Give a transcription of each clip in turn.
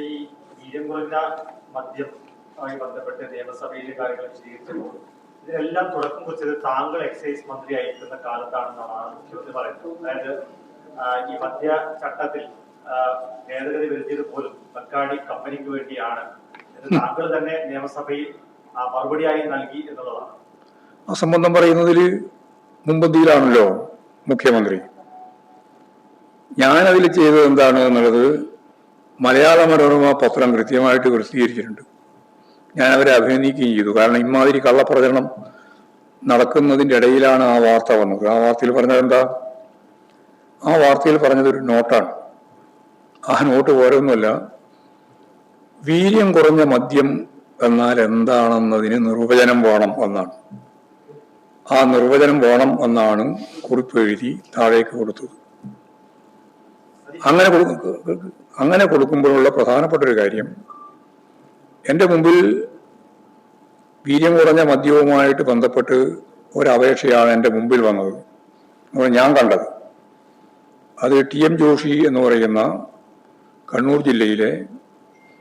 ഈ വീര്യം കുറഞ്ഞ മദ്യവുമായി ബന്ധപ്പെട്ട് നിയമസഭയിലെ കാര്യങ്ങൾ വിശദീകരിച്ചപ്പോൾ ഇതിനെല്ലാം തുടക്കം കുറിച്ചത് താങ്കൾ എക്സൈസ് മന്ത്രി ആയിരിക്കുന്ന കാലത്താണെന്നാണ് മുഖ്യമന്ത്രി പറയുന്നത്. അതായത് ഈ മദ്യ ചട്ടത്തിൽ ഭേദഗതി വരുത്തിയത് പോലും ബക്കാടി കമ്പനിക്ക് വേണ്ടിയാണ് എന്ന് താങ്കൾ തന്നെ നിയമസഭയിൽ മറുപടിയായി നൽകി എന്നുള്ളതാണ്. ആ സംബന്ധം പറയുന്നതിൽ മുമ്പന്തിയിലാണല്ലോ മുഖ്യമന്ത്രി. ഞാനതിൽ ചെയ്തത് എന്താണ് എന്നുള്ളത് മലയാള മനോരമ പത്രം കൃത്യമായിട്ട് പ്രസിദ്ധീകരിച്ചിട്ടുണ്ട്. ഞാൻ അവരെ അഭിനന്ദിക്കുകയും ചെയ്തു. കാരണം ഇമാതിരി കള്ളപ്രചരണം നടക്കുന്നതിൻ്റെ ഇടയിലാണ് ആ വാർത്ത വന്നത്. ആ വാർത്തയിൽ പറഞ്ഞത് എന്താ? ആ വാർത്തയിൽ പറഞ്ഞതൊരു നോട്ടാണ്. ആ നോട്ട് വേറൊന്നുമല്ല, വീര്യം കുറഞ്ഞ മദ്യം എന്നാൽ എന്താണെന്നതിന് നിർവചനം വേണം എന്നാണ്. ആ നിർവചനം വേണം എന്നാണ് കുറിപ്പ് എഴുതി താഴേക്ക് കൊടുത്തത്. അങ്ങനെ കൊടുക്കുമ്പോഴുള്ള പ്രധാനപ്പെട്ട ഒരു കാര്യം, എൻ്റെ മുമ്പിൽ വീര്യം കുറഞ്ഞ മദ്യവുമായിട്ട് ബന്ധപ്പെട്ട് ഒരപേക്ഷയാണ് എൻ്റെ മുമ്പിൽ വന്നത്, ഞാൻ കണ്ടത്. അത് TM ജോഷി എന്ന് പറയുന്ന കണ്ണൂർ ജില്ലയിലെ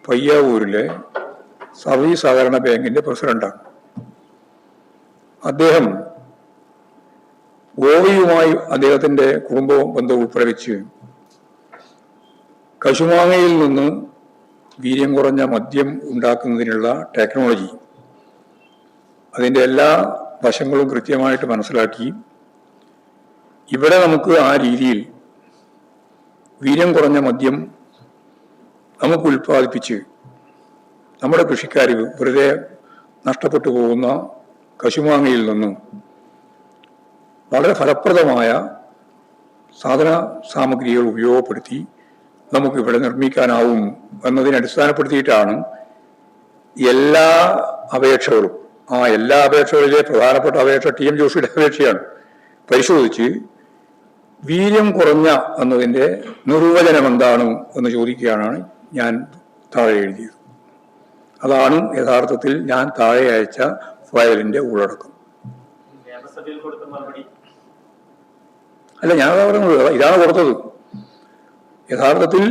പയ്യാവൂരിലെ സർവീസ് സഹകരണ ബാങ്കിന്റെ പ്രസിഡന്റാണ്. അദ്ദേഹം ഗോവയുമായി അദ്ദേഹത്തിന്റെ കുടുംബ ബന്ധം ഉൾപ്പെടെ വെച്ച് കശുമാങ്ങയിൽ നിന്ന് വീര്യം കുറഞ്ഞ മദ്യം ഉണ്ടാക്കുന്നതിനുള്ള ടെക്നോളജി, അതിൻ്റെ എല്ലാ വശങ്ങളും കൃത്യമായിട്ട് മനസ്സിലാക്കി ഇവിടെ നമുക്ക് ആ രീതിയിൽ വീര്യം കുറഞ്ഞ മദ്യം നമുക്ക് ഉൽപ്പാദിപ്പിച്ച് നമ്മുടെ കൃഷിക്കാർ വെറുതെ നഷ്ടപ്പെട്ടു പോകുന്ന കശുമാങ്ങയിൽ നിന്ന് വളരെ ഫലപ്രദമായ സാധന സാമഗ്രികൾ ഉപയോഗപ്പെടുത്തി നമുക്കിവിടെ നിർമ്മിക്കാനാവും എന്നതിനെ അടിസ്ഥാനപ്പെടുത്തിയിട്ടാണ് എല്ലാ അപേക്ഷകളും, എല്ലാ അപേക്ഷകളിലെ പ്രധാനപ്പെട്ട അപേക്ഷ TM ജോഷിയുടെ അപേക്ഷയാണ്, പരിശോധിച്ച് വീര്യം കുറഞ്ഞ എന്നതിൻ്റെ നിർവചനം എന്താണ് എന്ന് ചോദിക്കുകയാണ് ഞാൻ താഴെ എഴുതിയത്. അതാണ് യഥാർത്ഥത്തിൽ ഞാൻ താഴെ അയച്ച ഫയലിന്റെ ഉള്ളടക്കം. അല്ല, ഞാനതാ പറയുന്നത്, ഇതാണ് കൊടുത്തത്. യഥാർത്ഥത്തിൽ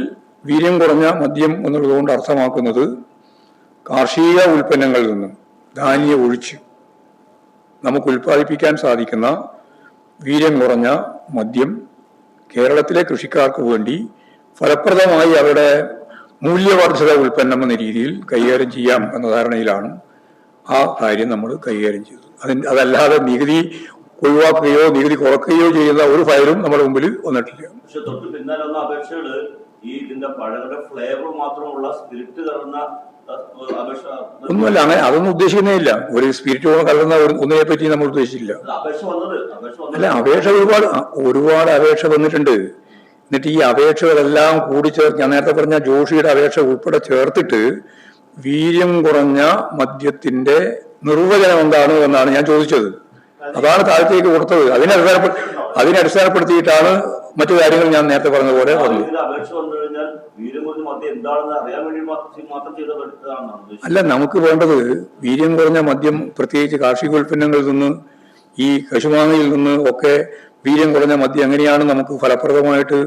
വീര്യം കുറഞ്ഞ മദ്യം എന്നുള്ളതുകൊണ്ട് അർത്ഥമാക്കുന്നത് കാർഷിക ഉൽപ്പന്നങ്ങളിൽ നിന്ന് ധാന്യം ഒഴിച്ച് നമുക്ക് ഉൽപ്പാദിപ്പിക്കാൻ സാധിക്കുന്ന വീര്യം കുറഞ്ഞ മദ്യം കേരളത്തിലെ കൃഷിക്കാർക്ക് വേണ്ടി ഫലപ്രദമായി അവരുടെ മൂല്യവർദ്ധിത ഉൽപ്പന്നം എന്ന രീതിയിൽ കൈകാര്യം ചെയ്യാം എന്ന ധാരണയിലാണ് ആ കാര്യം നമ്മൾ കൈകാര്യം ചെയ്തത്. അതല്ലാതെ നികുതി ഒഴിവാക്കുകയോ നികുതി കുറയ്ക്കുകയോ ചെയ്യുന്ന ഒരു ഫയലും നമ്മുടെ മുമ്പിൽ വന്നിട്ടില്ല. പക്ഷെ തൊട്ട് പിന്നാലെ വന്ന അപേക്ഷകള് ഈ ഇതിന്റെ പഴങ്ങളുടെ ഫ്ലേവർ മാത്രമുള്ള സ്പിരിറ്റ് കലർന്ന ഒന്നുമല്ല, അങ്ങനെ അതൊന്നും ഉദ്ദേശിക്കുന്നേ ഇല്ല. ഒരു സ്പിരിറ്റ് കലർന്ന ഒന്നിനെ പറ്റി നമ്മൾ ഉദ്ദേശിച്ചില്ല. അല്ല, അപേക്ഷ ഒരുപാട് അപേക്ഷ വന്നിട്ടുണ്ട്. എന്നിട്ട് ഈ അപേക്ഷകളെല്ലാം കൂടി ഞാൻ നേരത്തെ പറഞ്ഞ ജോഷിയുടെ അപേക്ഷ ഉൾപ്പെടെ ചേർത്തിട്ട് വീര്യം കുറഞ്ഞ മദ്യത്തിന്റെ നിർവചനം എന്താണ് എന്നാണ് ഞാൻ ചോദിച്ചത്. അതാണ് താഴത്തേക്ക് കൊടുത്തത്. അതിനെ അടിസ്ഥാനപ്പെടുത്തിയിട്ടാണ് മറ്റു കാര്യങ്ങൾ ഞാൻ നേരത്തെ പറഞ്ഞ പോലെ പറഞ്ഞു. അല്ല, നമുക്ക് വേണ്ടത് വീര്യം കുറഞ്ഞ മദ്യം, പ്രത്യേകിച്ച് കാർഷിക ഉൽപ്പന്നങ്ങളിൽ നിന്ന്, ഈ കശുമാങ്ങയിൽ നിന്ന് ഒക്കെ വീര്യം കുറഞ്ഞ മദ്യം എങ്ങനെയാണ് നമുക്ക് ഫലപ്രദമായിട്ട്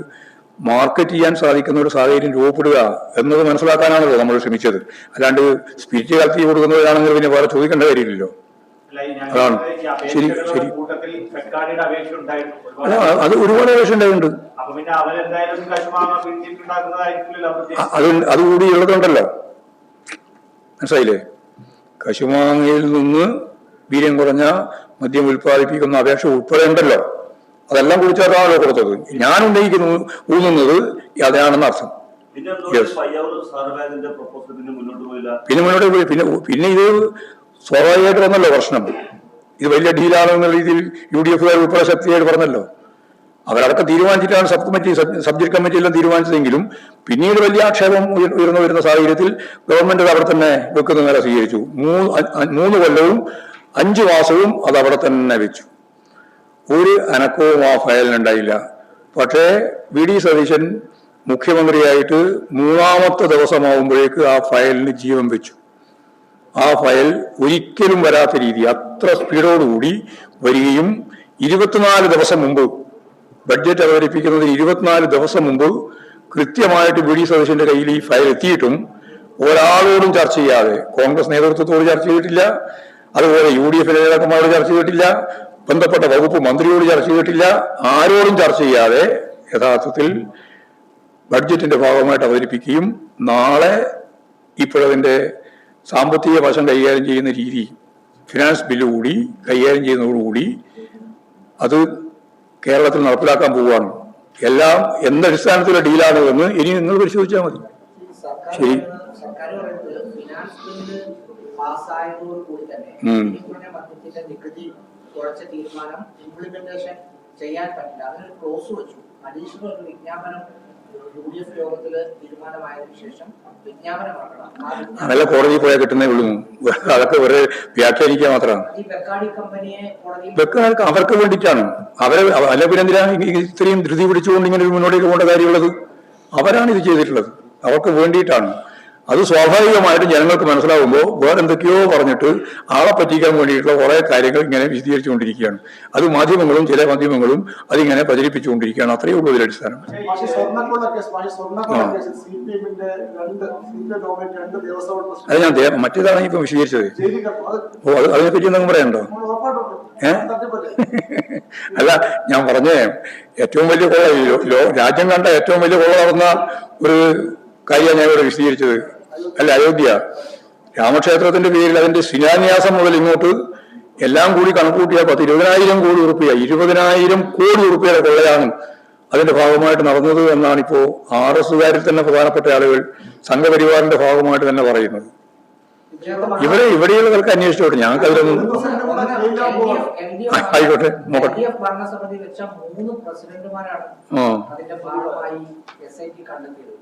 മാർക്കറ്റ് ചെയ്യാൻ സാധിക്കുന്ന ഒരു സാഹചര്യം രൂപപ്പെടുക എന്നത് മനസ്സിലാക്കാനാണല്ലോ നമ്മൾ ശ്രമിച്ചത്. അല്ലാണ്ട് സ്പിരിറ്റ് കലർത്തി കൊടുക്കുന്നവരാണെങ്കിൽ പിന്നെ വേറെ ചോദിക്കേണ്ട കാര്യമില്ലല്ലോ. അതാണ് ശരി. ശരി, അത് ഒരുപാട് അപേക്ഷ ഉണ്ടായിട്ടുണ്ട്. അതുകൂടി ഉള്ളതുണ്ടല്ലോ, മനസ്സിലായില്ലേ? കശുമാങ്ങയിൽ നിന്ന് വീര്യം കുറഞ്ഞ മദ്യം ഉൽപ്പാദിപ്പിക്കുന്ന അപേക്ഷ ഉൾപ്പെടെ ഉണ്ടല്ലോ. അതെല്ലാം കുറിച്ചാണല്ലോ കൊടുത്തത്. ഞാൻ ഊന്നുന്നത് അതാണെന്ന് അർത്ഥം. പിന്നെ മുന്നോട്ട് പോയി. പിന്നെ ഇത് സ്വാഭാവികമായിട്ട് വന്നല്ലോ പ്രശ്നം. ഇത് വലിയ ഡീലാണെന്നുള്ള രീതിയിൽ UDF ഉൾപ്പെടെ ശക്തിയായിട്ട് പറഞ്ഞല്ലോ. അവരതൊക്കെ തീരുമാനിച്ചിട്ടാണ് സബ്ജക്ട് കമ്മിറ്റി എല്ലാം തീരുമാനിച്ചതെങ്കിലും പിന്നീട് വലിയ ആക്ഷേപം ഉയർന്നു വരുന്ന സാഹചര്യത്തിൽ ഗവൺമെന്റ് അവിടെ തന്നെ വെക്കുന്ന നേരെ സ്വീകരിച്ചു. 3 കൊല്ലവും 5 മാസവും അത് അവിടെ തന്നെ വെച്ചു. ഒരു അനക്കവും ആ ഫയലിനുണ്ടായില്ല. പക്ഷേ VD സതീശൻ മുഖ്യമന്ത്രിയായിട്ട് 3ാമത്തെ ദിവസമാവുമ്പോഴേക്ക് ആ ഫയലിന് ജീവൻ വെച്ചു. ആ ഫയൽ ഒരിക്കലും വരാത്ത രീതി അത്ര സ്പീഡോടുകൂടി വരികയും 24 ദിവസം മുമ്പ്, ബഡ്ജറ്റ് അവതരിപ്പിക്കുന്നതിന് 24 ദിവസം മുമ്പ് കൃത്യമായിട്ട് വി ഡി സതീശന്റെ കയ്യിൽ ഈ ഫയൽ എത്തിയിട്ടും ഒരാളോടും ചർച്ച ചെയ്യാതെ കോൺഗ്രസ് നേതൃത്വത്തോട് ചർച്ച ചെയ്തിട്ടില്ല, അതുപോലെ UDF നേതാക്കന്മാരോട് ചർച്ച ചെയ്തിട്ടില്ല, ബന്ധപ്പെട്ട വകുപ്പ് മന്ത്രിയോട് ചർച്ച ചെയ്തിട്ടില്ല, ആരോടും ചർച്ച ചെയ്യാതെ യഥാർത്ഥത്തിൽ ബഡ്ജറ്റിന്റെ ഭാഗമായിട്ട് അവതരിപ്പിക്കുകയും നാളെ ഇപ്പോഴതിന്റെ സാമ്പത്തിക വശം കൈകാര്യം ചെയ്യുന്ന രീതി ഫിനാൻസ് ബില്ല് കൂടി കൈകാര്യം ചെയ്യുന്നതോടുകൂടി അത് കേരളത്തിൽ നടപ്പിലാക്കാൻ പോവുകയാണ്. എല്ലാം എന്തടിസ്ഥാനത്തിലുള്ള ഡീലാണ് എന്ന് ഇനി നിങ്ങൾ പരിശോധിച്ചാൽ മതി. ശരി, സർക്കാർ പറയുന്നത് ഫിനാൻസ് ബില്ല് പാസ്സായതോടുകൂടി തന്നെ മദ്യത്തിന്റെ നികുതി കുറച്ച തീരുമാനം ഇംപ്ലിമെന്റേഷൻ ചെയ്യാൻ പറ്റില്ല. അതിനൊരു ക്ലോസ് വെച്ചു. അഡീഷണൽ ഒരു വിജ്ഞാപനം UDF യോഗത്തില് തീരുമാനമായതിനു ശേഷം വിജ്ഞാപനം ഇറക്കണം. അതല്ല കോടതിയിൽ പോയാൽ കിട്ടുന്നേ ഉള്ളൂ. അതൊക്കെ വെറുതെ വ്യാഖ്യാനിക്കുക മാത്രമാണ്. ഈ ബെക്കാഡി കമ്പനിയെ കോടതി അവർക്ക് വേണ്ടിയിട്ടാണ്. അല്ല പിന്നെ എന്തിനാ ഇത്രയും ധൃതി പിടിച്ചുകൊണ്ട് ഇങ്ങനെ ഒരു മുന്നോട്ടേക്ക് പോകേണ്ട കാര്യമുള്ളത്? അവരാണ് ഇത് ചെയ്തിട്ടുള്ളത്, അവർക്ക് വേണ്ടിയിട്ടാണ്. അത് സ്വാഭാവികമായിട്ടും ജനങ്ങൾക്ക് മനസ്സിലാവുമ്പോൾ വേറെന്തൊക്കെയോ പറഞ്ഞിട്ട് ആളെ പറ്റിക്കാൻ വേണ്ടിയിട്ടുള്ള കുറെ കാര്യങ്ങൾ ഇങ്ങനെ വിശദീകരിച്ചുകൊണ്ടിരിക്കുകയാണ്. അത് മാധ്യമങ്ങളും ചില മാധ്യമങ്ങളും അതിങ്ങനെ പ്രചരിപ്പിച്ചുകൊണ്ടിരിക്കുകയാണ്. അത്രയേ ഉള്ളൂ ഇതിന്റെ അടിസ്ഥാനം. അത് ഞാൻ മറ്റേതാണ് ഇപ്പൊ വിശദീകരിച്ചത്. ഓ, അതിനെപ്പറ്റി എന്തെങ്കിലും പറയണ്ടോ? അല്ല, ഞാൻ പറഞ്ഞേ ഏറ്റവും വലിയ കൊള്ള രാജ്യം കണ്ട ഏറ്റവും വലിയ കൊള്ള നടന്ന ഒരു കാര്യമാണ് ഞാൻ ഇവിടെ വിശദീകരിച്ചത്. അല്ല, അയോധ്യ രാമക്ഷേത്രത്തിന്റെ പേരിൽ അതിന്റെ ശിലാന്യാസം മുതൽ ഇങ്ങോട്ട് എല്ലാം കൂടി കണക്കൂട്ടിയാൽ 20,000 കോടി റുപ്യ 20,000 കോടി റുപ്യയുടെ കൊള്ളയാണ് അതിന്റെ ഭാഗമായിട്ട് നടന്നത് എന്നാണ് ഇപ്പോ RSകാരിൽ തന്നെ പ്രധാനപ്പെട്ട ആളുകൾ സംഘപരിവാറിന്റെ ഭാഗമായിട്ട് തന്നെ പറയുന്നത്. ഇവിടെയുള്ളവർക്ക് അന്വേഷിച്ചോട്ടെ, ഞങ്ങൾക്ക് അതിലൊന്നും ആയിക്കോട്ടെ, നോക്കട്ടെ.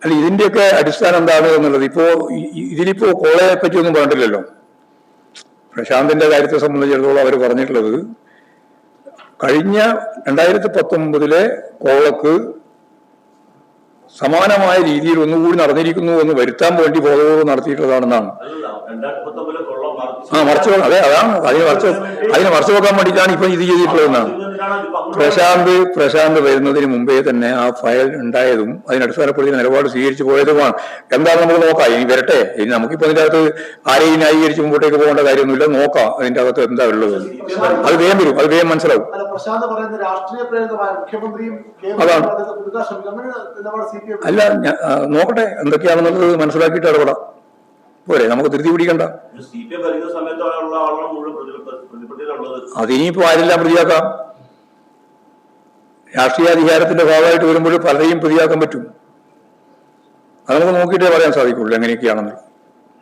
അല്ല, ഇതിന്റെയൊക്കെ അടിസ്ഥാനം എന്താണ് എന്നുള്ളത് ഇപ്പോ ഇതിലിപ്പോ കോളയെ പറ്റി ഒന്നും പറഞ്ഞിട്ടില്ലല്ലോ. പ്രശാന്തിന്റെ കാര്യത്തെ സംബന്ധിച്ചിടത്തോളം അവർ പറഞ്ഞിട്ടുള്ളത് കഴിഞ്ഞ 2019 കോളക്ക് സമാനമായ രീതിയിൽ ഒന്നുകൂടി നടന്നിരിക്കുന്നു എന്ന് വരുത്താൻ വേണ്ടി ബോധപൂർവ്വം നടത്തിയിട്ടുള്ളതാണെന്നാണ്. മറച്ചു, അതെ, അതാണ് അതിനെ മറച്ചു വെക്കാൻ വേണ്ടിയിട്ടാണ് ഇപ്പൊ ഇത് ചെയ്തിട്ടുള്ളതെന്നാണ്. പ്രശാന്ത് വരുന്നതിന് മുമ്പേ തന്നെ ആ ഫയൽ ഉണ്ടായതും അതിനടിസ്ഥാനപ്പെടുത്തി നിലപാട് സ്വീകരിച്ചു പോയതുമാണ്. എന്താണ് നമുക്ക് നോക്കാം, ഇനി വരട്ടെ. ഇനി നമുക്കിപ്പോ അതിന്റെ അകത്ത് ആരെയും ന്യായീകരിച്ച് മുമ്പോട്ടേക്ക് പോകേണ്ട കാര്യമൊന്നുമില്ല. നോക്കാം അതിന്റെ അകത്ത് എന്താ ഉള്ളത്. അത് വേഗം വരും, അത് വേഗം മനസ്സിലാവും. അതാണ്. അല്ല, നോക്കട്ടെ എന്തൊക്കെയാണെന്നുള്ളത് മനസ്സിലാക്കിയിട്ട് ഇടപെടാം. പോരെ, നമുക്ക് ധൃതി പിടിക്കണ്ട. അതിനിപ്പോ ആരെല്ലാം പ്രതിയാക്കാം. രാഷ്ട്രീയാധികാരത്തിന്റെ ഭാഗമായിട്ട് വരുമ്പോൾ പലരെയും പ്രതിയാക്കാൻ പറ്റും. അത് നമുക്ക് നോക്കിയിട്ടേ പറയാൻ സാധിക്കുള്ളൂ എങ്ങനെയൊക്കെയാണെന്ന്.